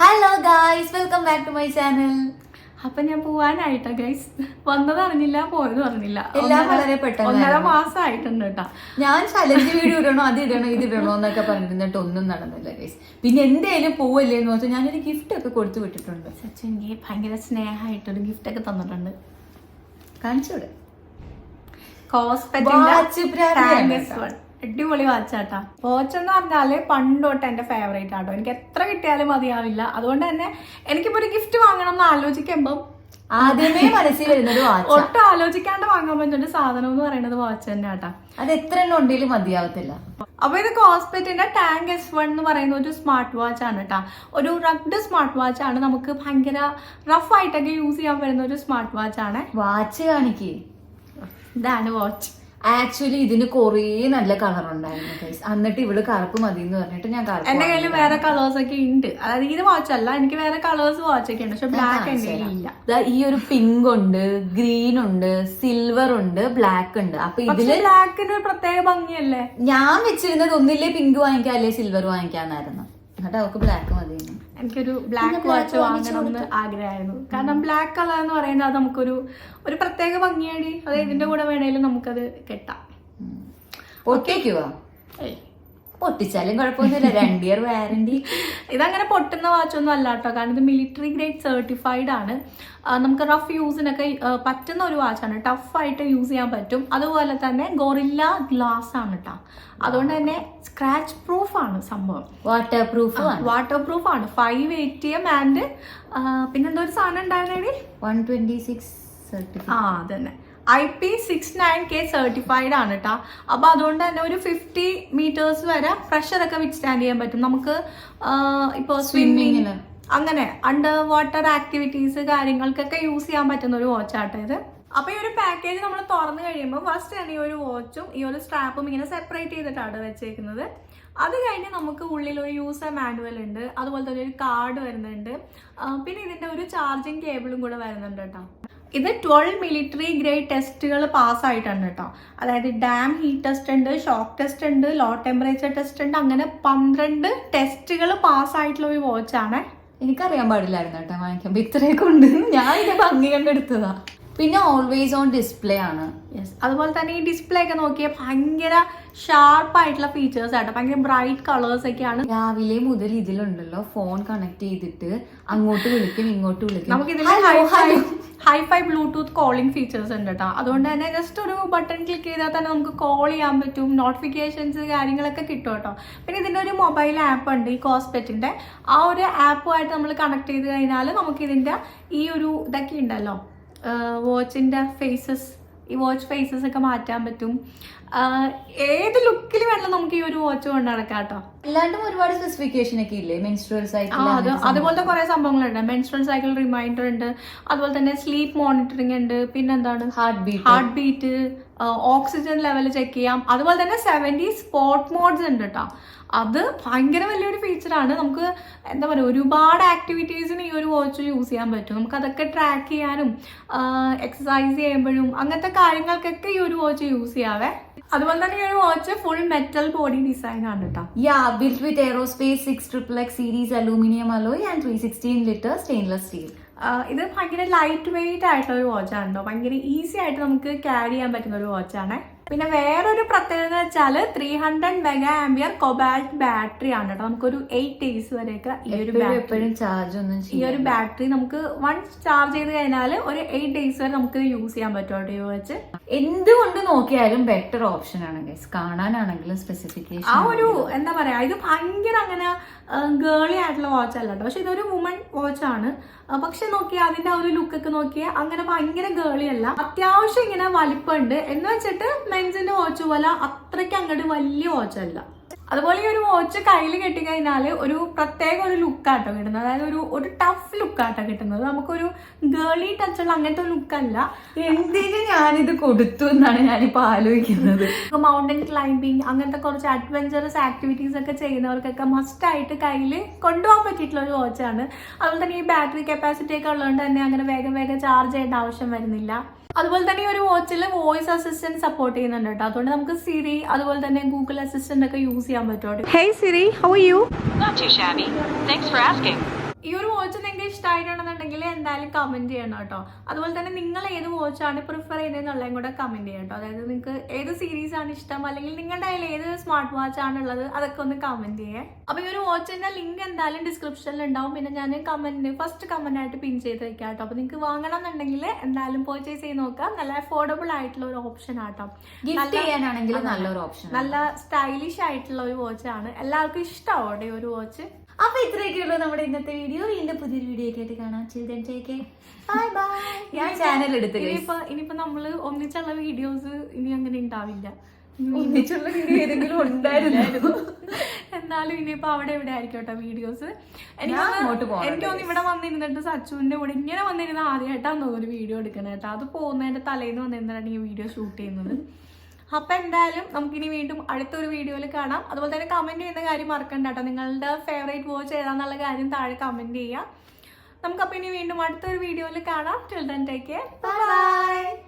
Hello guys, welcome back to my channel. അപ്പൊ ഞാൻ പോവാനായിട്ടാ guys. വന്നത് അറിഞ്ഞില്ല, പോയത് അറിഞ്ഞില്ല. എല്ലാം വളരെ പെട്ടെന്ന് 1.5 മാസമായിട്ടുണ്ട് കേട്ടാ. ഞാൻ ചലഞ്ച് വീഡിയോ ഇടണോ അത് ഇടണോ ഇത് ഇടണോ എന്നൊക്കെ പറഞ്ഞിരുന്നിട്ട് ഒന്നും നടന്നില്ല ഗൈസ്. പിന്നെ എന്തേലും പോവല്ലേ എന്ന് വെച്ചാൽ ഞാനൊരു ഗിഫ്റ്റ് ഒക്കെ കൊടുത്തു വിട്ടിട്ടുണ്ട്. സച്ചു എനിക്ക് ഭയങ്കര സ്നേഹമായിട്ടൊരു ഗിഫ്റ്റ് ഒക്കെ തന്നിട്ടുണ്ട്. കാണിച്ചൂടെ? കോസ്പെറ്റിന്റെ അടിപൊളി വാച്ചാട്ടാ. വാച്ച് എന്ന് പറഞ്ഞാല് പണ്ട് തൊട്ട് എന്റെ ഫേവറേറ്റ് ആട്ടോ. എനിക്ക് എത്ര കിട്ടിയാലും മതിയാവില്ല. അതുകൊണ്ട് തന്നെ എനിക്കിപ്പോ ഒരു ഗിഫ്റ്റ് വാങ്ങണം എന്ന് ആലോചിക്കുമ്പോ ആദ്യമേ മനസ്സിൽ വരുന്നത് ഒട്ടും ആലോചിക്കാണ്ട് വാങ്ങാൻ പറ്റുന്ന സാധനം എന്ന് പറയുന്നത് വാച്ച് തന്നെ ആട്ടാ. അത് എത്ര എണ്ണം ഉണ്ടെങ്കിലും മതിയാവത്തില്ല. അപ്പൊ ഇത് കോസ്പെറ്റിന്റെ ടാങ്ക് S1 എന്ന് പറയുന്ന ഒരു സ്മാർട്ട് വാച്ച് ആണ് കേട്ടാ. ഒരു റഗ്ഡ് സ്മാർട്ട് വാച്ച് ആണ്. നമുക്ക് ഭയങ്കര റഫ് ആയിട്ടൊക്കെ യൂസ് ചെയ്യാൻ പറ്റുന്ന ഒരു സ്മാർട്ട് വാച്ച് ആണ്. വാച്ച് കാണിക്കേ, ഇതാണ് വാച്ച്. ആക്ച്വലി ഇതിന് കൊറേ നല്ല കളർ ഉണ്ടായിരുന്നു ഗൈസ്. എന്നിട്ട് ഇവള് കറുപ്പ് മതി എന്ന് പറഞ്ഞിട്ട് ഞാൻ എന്റെ കയ്യിൽ വേറെ കളേഴ്സ് ഒക്കെ ഉണ്ട്. അതായത് ഇത് വാച്ച് അല്ല, എനിക്ക് വേറെ കളേഴ്സ് വാച്ച് ഒക്കെ ഉണ്ട്. പക്ഷെ ബ്ലാക്ക് എന്റെ ഇല്ല. ഈ ഒരു പിങ്ക് ഉണ്ട്, ഗ്രീൻ ഉണ്ട്, സിൽവർ ഉണ്ട്, ബ്ലാക്ക് ഉണ്ട്. അപ്പൊ ഇതില് ബ്ലാക്കിന് ഒരു പ്രത്യേക ഭംഗിയല്ലേ. ഞാൻ വെച്ചിരുന്നത് ഒന്നില്ലേ പിങ്ക് വാങ്ങിക്കാം അല്ലെ സിൽവർ വാങ്ങിക്കാന്നായിരുന്നു. എന്നിട്ട് അവർക്ക് ബ്ലാക്ക് മതി. എനിക്കൊരു ബ്ലാക്ക് വാച്ച് വാങ്ങണം എന്ന് ആഗ്രഹമായിരുന്നു. കാരണം ബ്ലാക്ക് കളർ എന്ന് പറയുന്നത് നമുക്കൊരു പ്രത്യേക ഭംഗിയാണ്. അത് ഇതിന്റെ കൂടെ വേണേലും നമുക്കത് കെട്ടാം. പൊട്ടിക്കുവാ? പൊട്ടിച്ചാലും കുഴപ്പമൊന്നുമില്ല, 2 ഇയർ വാറന്റി. ഇതങ്ങനെ പൊട്ടുന്ന വാച്ചൊന്നും അല്ല കേട്ടോ. കാരണം ഇത് മിലിറ്ററി ഗ്രേഡ് സർട്ടിഫൈഡ് ആണ്. നമുക്ക് റഫ് യൂസിനൊക്കെ പറ്റുന്ന ഒരു വാച്ചാണ്. ടഫായിട്ട് യൂസ് ചെയ്യാൻ പറ്റും. അതുപോലെ തന്നെ ഗോറില്ല ഗ്ലാസ് ആണ് കേട്ടോ. അതുകൊണ്ട് തന്നെ സ്ക്രാച്ച് പ്രൂഫ് ആണ് സംഭവം. വാട്ടർ പ്രൂഫ് ആണ്. 5 ATM ആൻഡ് പിന്നെന്തോ ഒരു സാധനം ഉണ്ടായിരുന്നേ 126 സർട്ടിഫൈഡ്. അതന്നെ IP69K സർട്ടിഫൈഡ് ആണ് കേട്ടോ. അപ്പൊ അതുകൊണ്ട് തന്നെ ഒരു 50 meters വരെ പ്രഷർ ഒക്കെ വിത്ത്സ്റ്റാൻഡ് ചെയ്യാൻ പറ്റും. നമുക്ക് ഇപ്പൊ സ്വിമ്മിങ് അങ്ങനെ അണ്ടർ വാട്ടർ ആക്ടിവിറ്റീസ് കാര്യങ്ങൾക്കൊക്കെ യൂസ് ചെയ്യാൻ പറ്റുന്ന ഒരു വാച്ചാട്ടോ ഇത്. അപ്പൊ ഈ ഒരു പാക്കേജ് നമ്മൾ തുറന്നു കഴിയുമ്പോൾ ഫസ്റ്റ് തന്നെ ഈ ഒരു വാച്ചും ഈ ഒരു സ്ട്രാപ്പും ഇങ്ങനെ സെപ്പറേറ്റ് ചെയ്തിട്ടാണ് വെച്ചേക്കുന്നത്. അത് കഴിഞ്ഞ് നമുക്ക് ഉള്ളിൽ ഒരു യൂസർ മാനുവൽ ഉണ്ട്. അതുപോലെ തന്നെ ഒരു കാർഡ് വരുന്നുണ്ട്. പിന്നെ ഇതിന്റെ ഒരു ചാർജിങ് കേബിളും കൂടെ വരുന്നുണ്ട് കേട്ടോ. ഇത് 12 മിലിറ്ററി ഗ്രേഡ് ടെസ്റ്റുകൾ പാസ്സായിട്ടുണ്ട് കേട്ടോ. അതായത് ഡാം ഹീറ്റ് ടെസ്റ്റ് ഉണ്ട്, ഷോക്ക് ടെസ്റ്റ് ഉണ്ട്, ലോ ടെമ്പറേച്ചർ ടെസ്റ്റ് ഉണ്ട്. അങ്ങനെ 12 ടെസ്റ്റുകൾ പാസ്സായിട്ടുള്ള ഒരു വാച്ചാണ്. എനിക്കറിയാൻ പാടില്ലായിരുന്നു കേട്ടോ വാങ്ങിക്കുമ്പോ ഇത്രയൊക്കെ ഉണ്ട്. ഞാൻ ഇത് ഭംഗി കണ്ടെടുത്തതാ. പിന്നെ ഓൾവേസ് ഓൺ ഡിസ്പ്ലേ ആണ്. യെസ്, അതുപോലെ തന്നെ ഈ ഡിസ്പ്ലേ ഒക്കെ നോക്കിയാൽ ഭയങ്കര ഷാർപ്പായിട്ടുള്ള ഫീച്ചേഴ്സ് ആട്ടോ. ഭയങ്കര ബ്രൈറ്റ് കളേഴ്സ് ഒക്കെയാണ്. രാവിലെ മുതൽ ഇതിലുണ്ടല്ലോ ഫോൺ കണക്ട് ചെയ്തിട്ട് അങ്ങോട്ട് വിളിക്കും ഇങ്ങോട്ട് വിളിക്കും. നമുക്ക് ഇതിൽ ഹൈഫൈ ബ്ലൂടൂത്ത് കോളിംഗ് ഫീച്ചേഴ്സ് ഉണ്ട് കേട്ടോ. അതുകൊണ്ട് തന്നെ ജസ്റ്റ് ഒരു ബട്ടൺ ക്ലിക്ക് ചെയ്താൽ തന്നെ നമുക്ക് കോൾ ചെയ്യാൻ പറ്റും. നോട്ടിഫിക്കേഷൻസ് കാര്യങ്ങളൊക്കെ കിട്ടും കേട്ടോ. പിന്നെ ഇതിന്റെ ഒരു മൊബൈൽ ആപ്പ് ഉണ്ട്, ഈ കോസ്പെറ്റിന്റെ. ആ ഒരു ആപ്പുമായിട്ട് നമ്മൾ കണക്ട് ചെയ്ത് കഴിഞ്ഞാൽ നമുക്ക് ഇതിന്റെ ഈ ഒരു ഇതൊക്കെ ഉണ്ടല്ലോ, വാച്ചിന്റെ ഫേസസ്, ഈ വാച്ച് ഫേസസ് ഒക്കെ മാറ്റാൻ പറ്റും. ഏത് ലുക്കിൽ വേണം നമുക്ക് ഈ ഒരു വാച്ച് കൊണ്ട് നടക്കാം കേട്ടോ. അല്ലാണ്ടും ഒരുപാട് സ്പെസിഫിക്കേഷൻ ഒക്കെ ഇല്ലേ? മെൻസ്ട്രുവൽ സൈക്കിൾ, അതുപോലത്തെ കുറെ സംഭവങ്ങളുണ്ട്. മെൻസ്ട്രുവൽ സൈക്കിൾ റിമൈൻഡർ ഉണ്ട്. അതുപോലെ തന്നെ സ്ലീപ്പ് മോണിറ്ററിംഗ് ഉണ്ട്. പിന്നെന്താണ് heart beat, oxygen level check ചെയ്യാം. അതുപോലെ തന്നെ 70 സ്പോർട്ട് മോഡ്സ് ഉണ്ട് കേട്ടോ. അത് ഭയങ്കര വലിയൊരു ഫീച്ചറാണ്. നമുക്ക് എന്താ പറയുക, ഒരുപാട് ആക്ടിവിറ്റീസിന് ഈ ഒരു വാച്ച് യൂസ് ചെയ്യാൻ പറ്റും. നമുക്ക് അതൊക്കെ ട്രാക്ക് ചെയ്യാനും എക്സസൈസ് ചെയ്യുമ്പോഴും അങ്ങനത്തെ കാര്യങ്ങൾക്കൊക്കെ ഈ ഒരു വാച്ച് യൂസ് ചെയ്യാവേ. അതുപോലെ തന്നെ ഈ ഒരു watch full metal body design ആണ് കേട്ടോ. built with aerospace 6XXX series aluminum alloy and 316 liter stainless steel. ഇത് ഭയങ്കര ലൈറ്റ് വെയിറ്റ് ആയിട്ടുള്ള ഒരു വാച്ചാണ് കേട്ടോ. ഭയങ്കര ഈസി ആയിട്ട് നമുക്ക് ക്യാരി ചെയ്യാൻ പറ്റുന്ന ഒരു വാച്ചാണ്. പിന്നെ വേറൊരു പ്രത്യേകത വെച്ചാൽ 300 mAh കൊബാൾട്ട് ബാറ്ററി ആണ് കേട്ടോ. നമുക്കൊരു 8 days വരെയൊക്കെ ഈ ഒരു ബാറ്ററി നമുക്ക് വൺസ് ചാർജ് ചെയ്ത് കഴിഞ്ഞാൽ ഒരു 8 days വരെ നമുക്ക് യൂസ് ചെയ്യാൻ പറ്റും കേട്ടോ ഈ വാച്ച്. എന്തുകൊണ്ട് നോക്കിയാലും ബെറ്റർ ഓപ്ഷൻ ആണ് ഗൈസ്. കാണാനാണെങ്കിലും സ്പെസിഫിക്കേഷൻ ആ ഒരു എന്താ പറയാ, ഇത് ഭയങ്കര അങ്ങനെ ഗേളി ആയിട്ടുള്ള വാച്ച് അല്ല കേട്ടോ. പക്ഷെ ഇതൊരു വുമൺ വാച്ച് ആണ്. പക്ഷെ നോക്കിയാൽ അതിന്റെ ആ ഒരു ലുക്കൊക്കെ നോക്കിയാൽ അങ്ങനെ ഭയങ്കര ഗേളി അല്ല. അത്യാവശ്യം ഇങ്ങനെ വലിപ്പമുണ്ട്. എന്ന് വെച്ചിട്ട് മെൻസിന്റെ വാച്ച് പോലെ അത്രയ്ക്ക് അങ്ങോട്ട് വലിയ വാച്ച് അല്ല. അതുപോലെ ഈ ഒരു വാച്ച് കയ്യിൽ കെട്ടിക്കഴിഞ്ഞാല് ഒരു പ്രത്യേക ഒരു ലുക്കാട്ടോ കിട്ടുന്നത്. അതായത് ഒരു ടഫ് ലുക്കാട്ടോ കിട്ടുന്നത്. നമുക്കൊരു ഗേളി ടച്ചുള്ള അങ്ങനത്തെ ഒരു ലുക്കല്ല. എന്തിന് ഞാനിത് കൊടുത്തു എന്നാണ് ഞാനിപ്പോ ആലോചിക്കുന്നത്. മൗണ്ടൻ ക്ലൈംബിങ് അങ്ങനത്തെ കുറച്ച് അഡ്വഞ്ചറസ് ആക്ടിവിറ്റീസ് ഒക്കെ ചെയ്യുന്നവർക്കൊക്കെ മസ്റ്റ് ആയിട്ട് കയ്യിൽ കൊണ്ടുപോകാൻ പറ്റിയിട്ടുള്ള ഒരു വാച്ചാണ്. അതുപോലെ തന്നെ ഈ ബാറ്ററി കപ്പാസിറ്റി ഒക്കെ ഉള്ളതുകൊണ്ട് തന്നെ അങ്ങനെ വേഗം ചാർജ് ചെയ്യേണ്ട ആവശ്യം വരുന്നില്ല. അതുപോലെ തന്നെ ഈ ഒരു വാച്ചിൽ വോയിസ് അസിസ്റ്റന്റ് സപ്പോർട്ട് ചെയ്യുന്നുണ്ട് കേട്ടോ. അതുകൊണ്ട് നമുക്ക് സിരി അതുപോലെ തന്നെ ഗൂഗിൾ അസിസ്റ്റന്റ് ഒക്കെ യൂസ് ചെയ്യാൻ പറ്റും. Hey Siri, how are you? Not too shabby. Thanks for asking. ഈ ഒരു വാച്ച് നിങ്ങൾക്ക് ഇഷ്ടമായിട്ടുണ്ടെന്നുണ്ടെങ്കിൽ എന്തായാലും കമന്റ് ചെയ്യണം കേട്ടോ. അതുപോലെ തന്നെ നിങ്ങൾ ഏത് വാച്ചാണ് പ്രിഫർ ചെയ്യുന്നതെന്നുള്ളതും കൂടെ കമന്റ് ചെയ്യണം കേട്ടോ. അതായത് നിങ്ങൾക്ക് ഏത് സീരീസ് ആണ് ഇഷ്ടം, അല്ലെങ്കിൽ നിങ്ങളുടെ കയ്യിൽ ഏത് സ്മാർട്ട് വാച്ച് ആണുള്ളത്, അതൊക്കെ ഒന്ന് കമന്റ് ചെയ്യേ. അപ്പൊ ഈ ഒരു വാച്ചിന്റെ ലിങ്ക് എന്തായാലും ഡിസ്ക്രിപ്ഷനിൽ ഉണ്ടാവും. പിന്നെ ഞാൻ ഫസ്റ്റ് കമന്റ് ആയിട്ട് പിൻ ചെയ്ത് വെക്കാം കേട്ടോ. അപ്പൊ നിങ്ങൾക്ക് വാങ്ങണം എന്നുണ്ടെങ്കിൽ എന്തായാലും പർച്ചേസ് ചെയ്ത് നോക്കാം. നല്ല അഫോർഡബിൾ ആയിട്ടുള്ള ഒരു ഓപ്ഷൻ ആട്ടോ. നല്ലൊരു ഓപ്ഷൻ, നല്ല സ്റ്റൈലിഷ് ആയിട്ടുള്ള ഒരു വാച്ച് ആണ്. എല്ലാവർക്കും ഇഷ്ടമാവട്ടെ ഈ ഒരു വാച്ച്. അപ്പൊ ഇത്രയൊക്കെയുള്ളൂ നമ്മുടെ ഇന്നത്തെ വീഡിയോ. വീണ്ടും പുതിയൊരു വീഡിയോ ഒക്കെ ആയിട്ട് കാണാം. Bye bye. ഞാൻ ചാനൽ എടുത്ത് ഇനിയിപ്പോ നമ്മള് ഒന്നിച്ചുള്ള വീഡിയോസ് ഇനി അങ്ങനെ ഉണ്ടാവില്ല. ഒന്നിച്ചുള്ള വീഡിയോ ഏതെങ്കിലും ഉണ്ടായിരുന്നു. എന്നാലും ഇനിയിപ്പോ അവിടെ എവിടെ ആയിരിക്കും കേട്ടോ വീഡിയോസ്. എനിക്കൊന്ന് ഇവിടെ വന്നിരുന്നിട്ട് സച്ചുവിന്റെ കൂടെ ഇങ്ങനെ വന്നിരുന്ന ആദ്യമായിട്ടാണ് തോന്നുന്നു വീഡിയോ എടുക്കണേ കേട്ടോ. അത് പോകുന്നതിന്റെ തലേന്ന് വന്നിരുന്നിട്ടാണ് ഈ വീഡിയോ ഷൂട്ട് ചെയ്യുന്നത്. അപ്പൊ എന്തായാലും നമുക്കിനി വീണ്ടും അടുത്തൊരു വീഡിയോയിൽ കാണാം. അതുപോലെ തന്നെ കമന്റ് ചെയ്യുന്ന കാര്യം മറക്കണ്ട കേട്ടോ. നിങ്ങളുടെ ഫേവറേറ്റ് വാച്ച് ഏതാന്നുള്ള കാര്യം താഴെ കമന്റ് ചെയ്യാം. നമുക്കപ്പോ ഇനി വീണ്ടും അടുത്തൊരു വീഡിയോയിൽ കാണാം. Till then take care. By.